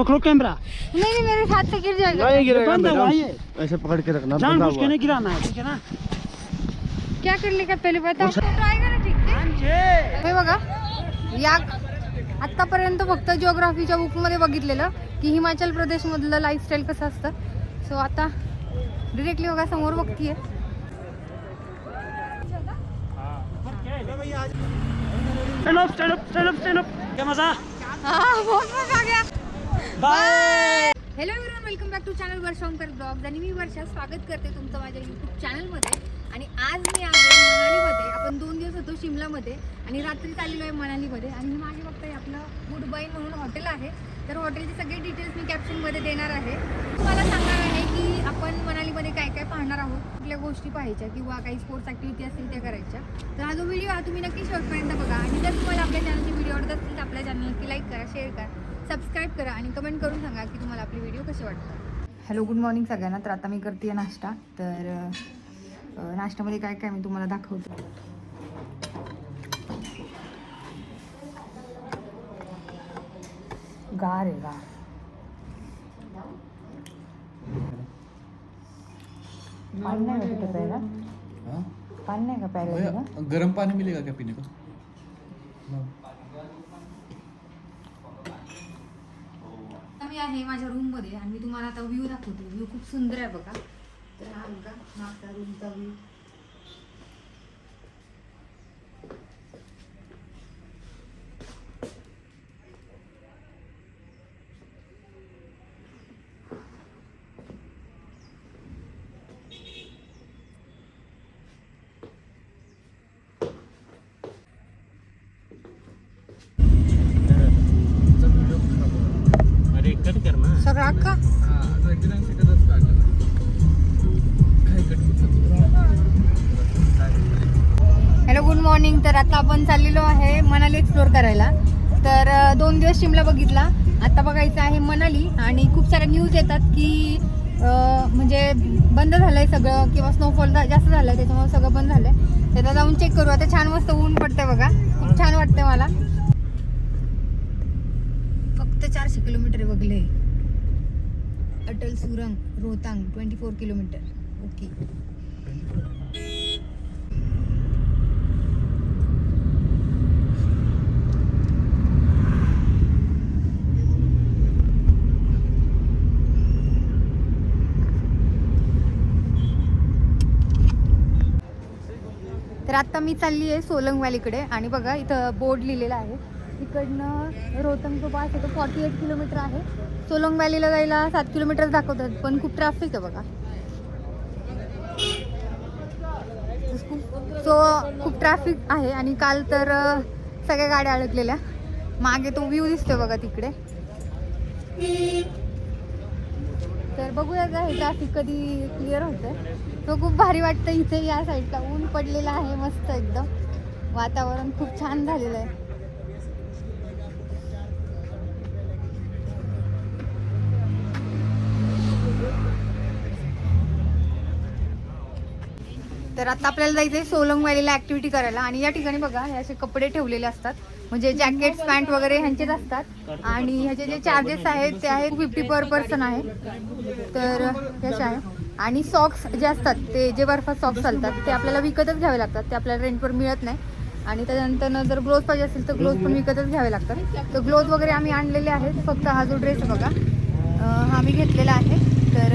पकड़ो कैमरा। नहीं मेरे हाथ से गिर जाएगा। नहीं गिरेगा बंद है मैडम, भाई ये। ऐसे पकड़ के रखना, जानबूझ के नहीं गिराना है, ठीक है ना? क्या करने का पहिले बता. ट्राय करा ठीक आहे. हे बघा, या आतापर्यंत फक्त जिओग्राफीच्या बुक मध्ये बघितलेलं की हिमाचल प्रदेश मधलं लाईफस्टाईल कसं असतं. सो आता डिरेक्टली बघा समोर बघतीये. Stand up. क्या मजा? बहुत मजा आ गया. Bye. Hello everyone, welcome back to channel Varsha Omkar blogs. आणि मी वर्षा स्वागत करते तुमचं माझ्या यूट्यूब चॅनलमध्ये. आणि आज मी आहे मनालीमध्ये. आपण 2 दिवस होतो शिमलामध्ये आणि रात्री चाललेलो आहे मनालीमध्ये. आणि मागे बघताय आपलं गुडबाई म्हणून हॉटेल आहे. तर हॉटेलची सगळे डिटेल्स मी कॅप्शनमध्ये देणार आहे. तुम्हाला सांगणार आहे की आपण मनालीमध्ये काय काय पाहणार आहोत, कुठल्या गोष्टी पाहायच्या किंवा काही स्पोर्ट्स ॲक्टिव्हिटी असतील त्या करायच्या. तर हा जो व्हिडिओ आहे तुम्ही नक्की शेवटपर्यंत बघा. आणि जर तुम्हाला आपल्या चॅनलचे व्हिडिओ आवडत असतील तर आपल्या चॅनल नक्की लाईक करा, शेअर करा, सबस्क्राईब करा आणि कमेंट करून सांगा की तुम्हाला आपले व्हिडिओ कसे वाटतात. हॅलो, गुड मॉर्निंग सगळ्यांना. तर आता मी करते नाश्ता. तर नाश्त्यामध्ये काय काय मी तुम्हाला दाखवते. गार आहे गार. पानी नहीं है तो प्यायला? पानी नहीं का प्यायला? गर्म पानी मिलेगा क्या पीने को? मी आहे माझ्या रूम मध्ये आणि मी तुम्हाला आता व्ह्यू दाखवते. व्ह्यू खूप सुंदर आहे बघा. तर हा बघा माझा रूमचा व्ह्यू. अरे कट करना. सगळं अख्खा. Hello, good morning. तर आता आपण चाललेलो आहे मनाली एक्सप्लोर करायला. तर 2 दिवस शिमला बघितला, आता बघायचं आहे मनाली. आणि खूप साऱ्या न्यूज येतात की म्हणजे बंद झालंय सगळं किंवा स्नोफॉल जास्त झालाय, त्याच्यामुळे सगळं बंद झालंय. त्याला जाऊन चेक करू. आता छान मस्त ऊन पडतंय बघा, खूप छान वाटतंय मला. फक्त 400 किलोमीटर बघले. अटल सुरंग रोहतांग 24 किलोमीटर. ओके. तर आता मी चालली आहे सोलंग व्हॅलीकडे. आणि बघा इथं बोर्ड लिहिलेला आहे. इकडनं रोहतांग जो पास आहे तो 48 किलोमीटर आहे. सोलंग व्हॅलीला जायला 7 किलोमीटर दाखवतात, पण खूप ट्रॅफिक आहे बघा. खूप ट्रॅफिक आहे. आणि काल तर सगळ्या गाड्या अडकलेल्या. मागे तो व्ह्यू दिसतोय बघा तिकडे. तर बघूया का हे ट्रॅफिक कधी क्लिअर होतंय. तो खूप भारी वाटतं. इथे या साईडला ऊन पडलेलं आहे मस्त एकदम. वातावरण खूप छान झालेलं आहे. तर आता आपल्याला जायचं आहे सोलंग व्हॅलीला ॲक्टिव्हिटी करायला. आणि या ठिकाणी बघा हे असे कपडे ठेवलेले असतात, म्हणजे जॅकेट्स पॅन्ट वगैरे ह्यांचेच असतात. आणि ह्याचे जे चार्जेस आहेत ते आहे 50 पर पर्सन आहे. तर ह्याचे आहे. आणि सॉक्स जे असतात ते जे बर्फात सॉक्स चालतात ते आपल्याला विकतच घ्यावे लागतात, ते आपल्याला रेंटवर मिळत नाही. आणि त्याच्यानंतर जर ग्लोव्ज पाहिजे असेल तर ग्लोव्ज पण विकतच घ्यावे लागतात. तर ग्लोव्ज वगैरे आम्ही आणलेले आहेत. फक्त हा जो ड्रेस आहे बघा हा मी घेतलेला आहे. तर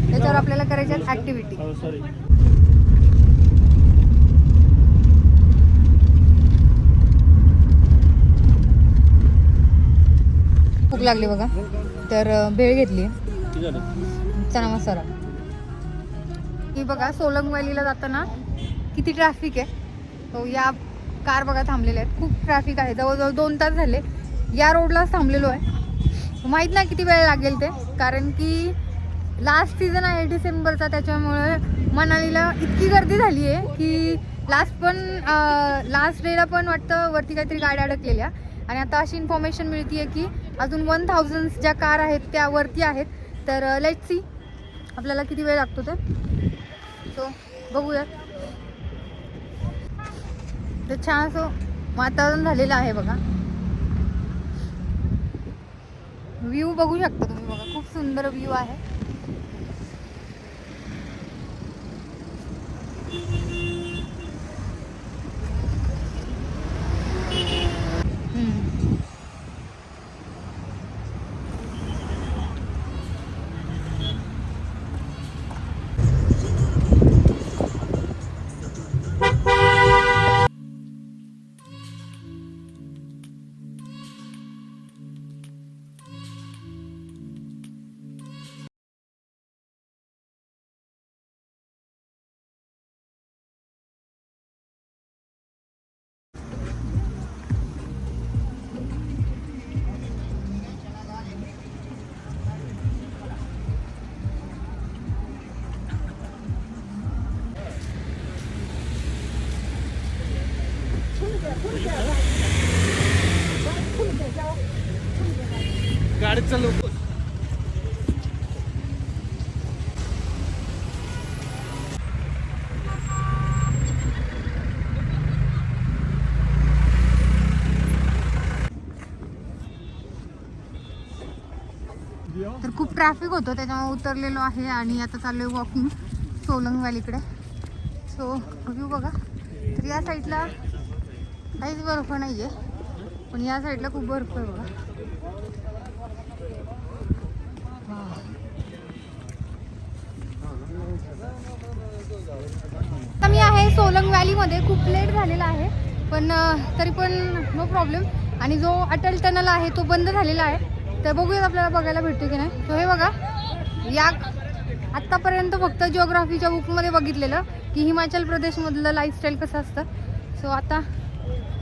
त्याच्यावर आपल्याला करायच्या ॲक्टिव्हिटी. भूक लागली बघा. तर भेळ घेतली, चना मसाला. ही बघा सोलंग व्हॅलीला जाताना किती ट्रॅफिक आहे. तो या कार बघा थांबलेल्या आहेत. खूप ट्रॅफिक आहे. जवळजवळ 2 तास झाले या रोडलाच थांबलेलो आहे. माहीत नाही किती वेळ लागेल ते, कारण की लास्ट सीझन आहे डिसेंबरचा. त्याच्यामुळे मनालीला इतकी गर्दी झाली आहे की लास्ट डेला पण वाटतं वरती काहीतरी गाड्या अडकलेल्या. आणि आता अशी इन्फॉर्मेशन मिळते आहे की अजून 1000 ज्या कार आहेत त्या वरती आहेत. तर लेट्स सी आपल्याला किती वेळ लागतो ते. सो बघूया. तर छान असं वातावरण झालेलं आहे बघा. व्ह्यू बघू शकता तुम्ही बघा, खूप सुंदर व्ह्यू आहे. गाडीत चालू. तर खूप ट्रॅफिक होतं त्याच्यामुळे उतरलेलो आहे आणि आता चाललोय वॉकिंग सोलंग व्हॅलीकडे. सो व्ह्यू बघा. तर या साईडला काहीच बर्फ नाही आहे, पण या साईडला खूप बर्फ आहे बघा. आता मी आहे सोलंग व्हॅलीमध्ये. खूप लेट झालेला आहे, पण तरी पण नो प्रॉब्लेम. आणि जो अटल टनल आहे तो बंद झालेला आहे, तर बघूयात आपल्याला बघायला भेटतो की नाही. तो हे बघा, या आत्तापर्यंत फक्त जिओग्राफीच्या बुकमध्ये बघितलेलं की हिमाचल प्रदेशमधलं लाईफस्टाईल कसं असतं. सो आता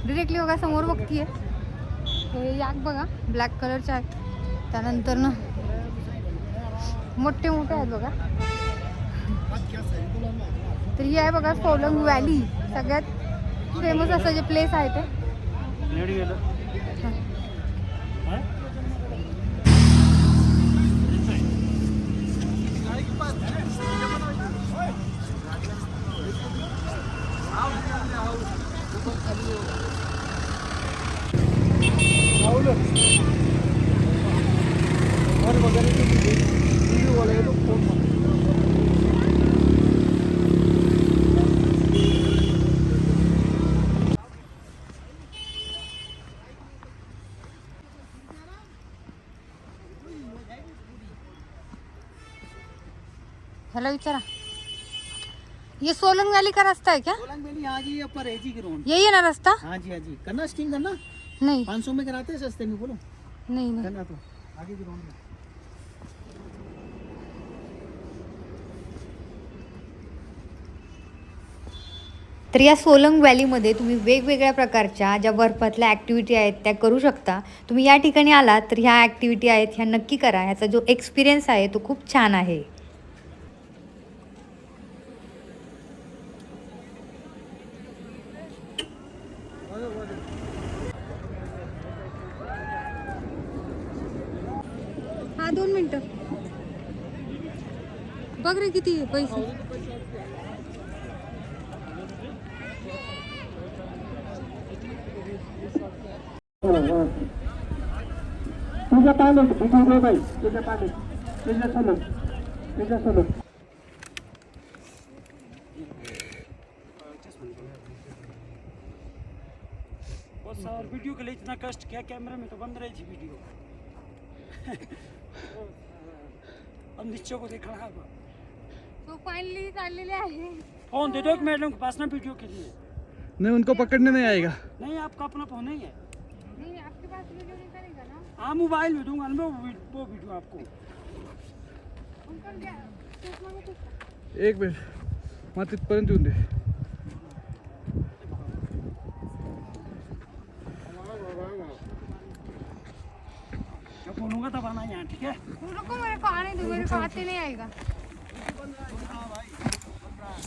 डिरेक्टली बघा समोर बघतीये. हे याक बघा, ब्लॅक कलरचे आहेत. त्यानंतर ना मोठे मोठे आहेत बघा. तर ही आहे बघा सोलंग व्हॅली, सगळ्यात फेमस असं जे प्लेस आहे ते. हेलो विचारा, ये सोलंग वैली का रास्ता है क्या? सोलंग वैली हाँ जी, ऊपर है जी ग्राउंड. यही है ना रास्ता? हाँ जी हाँ जी. करना स्कीइंग करना? नहीं 500 में कराते हैं सस्ते में. बोलो नहीं नहीं. करना तो आगे ग्राउंड में. तर या सोलंग व्हॅलीमध्ये तुम्ही वेगवेगळ्या प्रकारच्या ज्या बर्फातल्या ॲक्टिव्हिटी आहेत त्या करू शकता. तुम्ही या ठिकाणी आलात तर ह्या ॲक्टिव्हिटी आहेत ह्या नक्की करा. ह्याचा जो एक्सपिरियन्स आहे तो खूप छान आहे. हा 2 मिनिटं बघ रे किती पैसे. तुझ्या पाण्यात भिजू बाई, तुझ्या पाण्यात तुझ्या सोलो. बस और वीडियो के लिए इतना कष्ट किया, कैमरे में तो बंद रही थी वीडियो. अब नीचे को देखना है. तो फाइनली चाललेले आहे. फोन दे दो एक मैडम के पास ना वीडियो के लिए. नहीं, उनको पकड़ने नहीं आएगा. नहीं, आपका अपना फोन नहीं है. नहीं आपके पास वीडियो नहीं करेगा ना. हाँ, मोबाइल में दूंगा ना वो वीडियो आपको. अंकल क्या चष्मा में कुछ. एक मिनिट मला तिथपर्यंत येऊन दे. मैं बोलूँगा तब आना यहाँ, ठीक है? रुको मेरे को आने दो, मेरे को आते नहीं आएगा.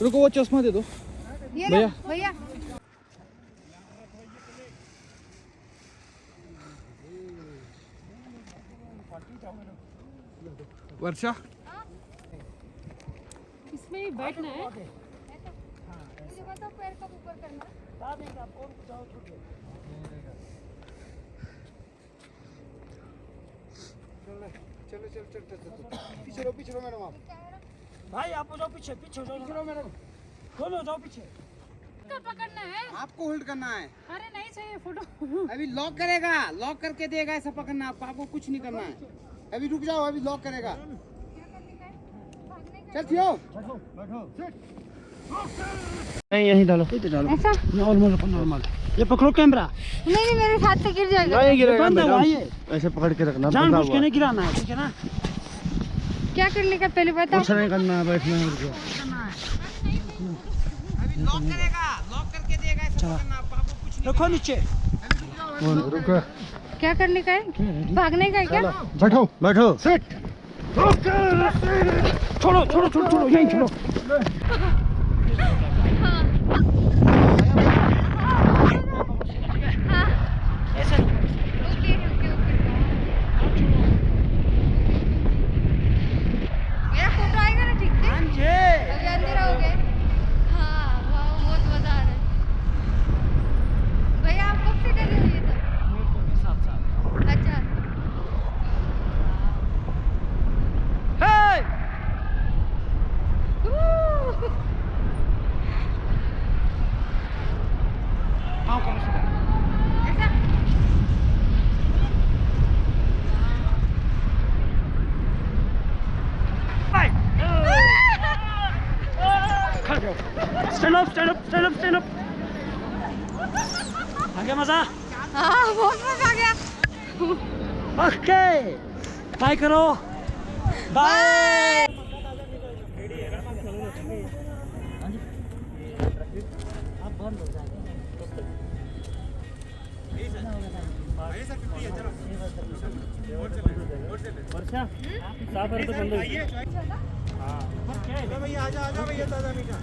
रुको वो चश्मा दे दो. ये लो भैया. वर्षा इसमें ही बैठना है. मुझे बताओ पैर कब ऊपर करना. चलो चलो चलो चलो पीछे रहो मैडम आप भाई आप जाओ पीछे पीछे जाओ चलो मैडम दोनों जाओ पीछे तो पकड़ना है। आपको होल्ड करना है अरे नहीं चाहिए फोटो। अभी लॉक करेगा लॉक करके देगा ऐसा पकड़ना आपको कुछ नहीं करना है अभी रुक जाओ अभी लॉक करेगा चल थियो नहीं यहीं डालो इधर डालो ऐसा नॉर्मल नॉर्मल ये पकड़ो कैमरा नहीं मेरे हाथ से गिर जाएगा। नहीं गिरेगा बंद हुआ मैडम ये ऐसे पकड़ के रखना जानबूझ के नहीं गिराना है ठीक है ना क्या करने का पहले बताओ। कुछ नहीं करना है बैठना है रुको अभी लॉक करेगा लॉक करके देगा ऐसा पकड़ना आपको कुछ रखो नीचे नहीं रुको क्या करने का है? भागने का है क्या? बैठो बैठो सेट छोड़ो छोड़ो छोड़ो छोड़ो यहीं छोड़ो ऐसे ओके ओके ओके। मेरा फोटो आएगा ना ठीक से? अभी अंधेरा हो गया। हाँ वाह बहुत मजा आ रहा है। भैया आप कब से कर रहे हो ये सब? अच्छा ऐसा stand up stand up stand up stand up आ गया मजा हाँ बहुत मजा आ गया। ओके बाय करो बाय अब बंद हो जाएगा वर्षा साफ है तो बंद हो भैया आजा भैया ताजा मीठा